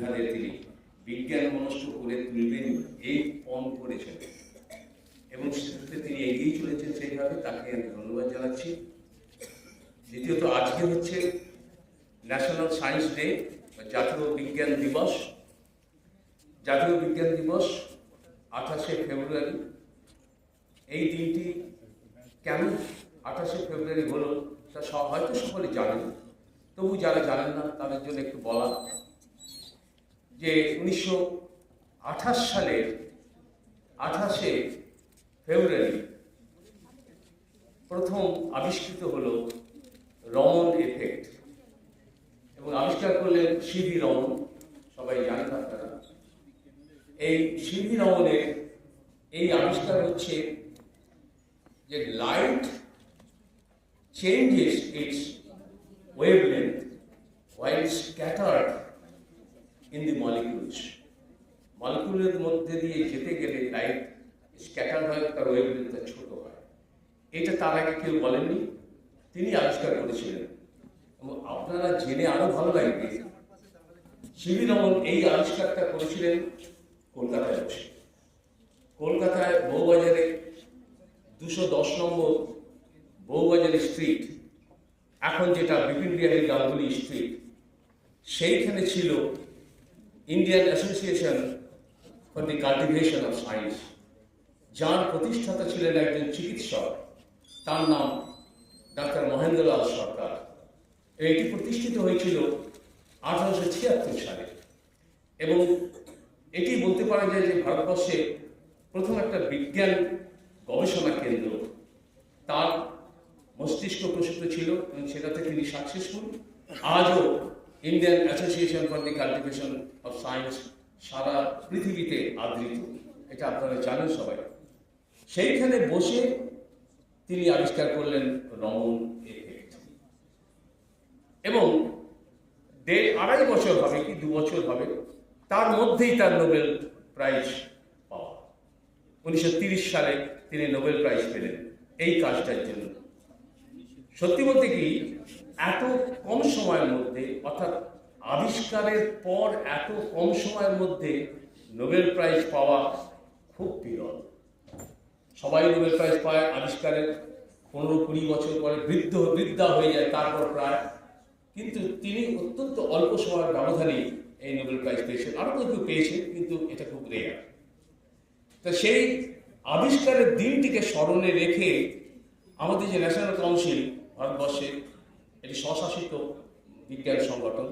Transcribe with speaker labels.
Speaker 1: মেধাদের তিনি বিজ্ঞান মনস্ক করে তুলবেন এই পণ করেছেন এবং সেক্ষেত্রে তিনি এগিয়ে চলেছেন সেইভাবে, তাকে আমি ধন্যবাদ জানাচ্ছি। দ্বিতীয়ত, আজকে হচ্ছে ন্যাশনাল সায়েন্স ডে, জাতীয় বিজ্ঞান দিবস। জাতীয় বিজ্ঞান দিবস 28শে ফেব্রুয়ারি। এই দিনটি কেন 28শে ফেব্রুয়ারি হলো তা হয়তো সকলে জানেন, তবু যারা জানেন না তাদের জন্য একটু বলা যে 1928 সালের 28শে ফেব্রুয়ারি প্রথম আবিষ্কৃত হলো রমন এফেক্ট এবং আবিষ্কার করলেন সিভি রমন। সবাই জানেন আপনারা। এই সিভি রমনের এই আবিষ্কার হচ্ছে যে light changes its wavelength while scattered in the molecules. মলিকুলের মধ্যে দিয়ে যেতে গেলে লাইট স্ক্যাটার হয়, তার ওয়েভলেন্থটা ছোট হয়। এটা তার আগে কেউ বলেননি, তিনি আবিষ্কার করেছিলেন। এবং আপনারা জেনে আরো ভালো লাগবে, সিভি রমন এই আবিষ্কারটা করেছিলেন কলকাতায় বসে। কলকাতায় বউবাজারে 210 নম্বর বউবাজার স্ট্রিট, এখন যেটা বিপিন বিহারী গাঙ্গুলি স্ট্রিট, সেইখানে ছিল Indian Association for the Cultivation of science, যার প্রতিষ্ঠাতা ছিলেন একজন চিকিৎসক, তার নাম ডাক্তার মহেন্দ্রলাল সরকার। এটি প্রতিষ্ঠিত হয়েছিল 1876 সালে এবং এটি বলতে পারা যায় যে ভারতবর্ষে প্রথম একটা বিজ্ঞান গবেষণা কেন্দ্র। তার মস্তিষ্ক প্রসূত ছিল এবং সেটাতে তিনি সাকসেসফুল। আজও Indian Association for the Cultivation of Science সারা পৃথিবীতে আদৃত, এটা আপনারা জানেন সবাই। সেইখানে বসে তিনি আবিষ্কার করলেন রমন এফেক্ট এবং 2.5 বছর হবে কি 2 বছর হবে, তার মধ্যেই তার নোবেল প্রাইজ পাওয়া। 1930 সালে তিনি নোবেল প্রাইজ পেলেন এই কাজটার জন্য। সত্যি বলতে কি, এত কম সময়ের মধ্যে, অর্থাৎ আবিষ্কারের পর এত কম সময়ের মধ্যে নোবেল প্রাইজ পাওয়া খুব বিরল। সবাই নোবেল প্রাইজ পায় আবিষ্কারের 15-20 বছর পরে, বৃদ্ধা হয়ে যায় তারপর প্রায়, কিন্তু তিনি অত্যন্ত অল্প সময়ের ব্যবধানে এই নোবেল প্রাইজ পেয়েছেন। আরো কেউ পেয়েছেন, কিন্তু এটা খুব রেয়ার। তো সেই আবিষ্কারের দিনটিকে স্মরণে রেখে আমাদের যে ন্যাশনাল কাউন্সিল, ভারতবর্ষে এটি স্বশাসিত বিজ্ঞান সংগঠন,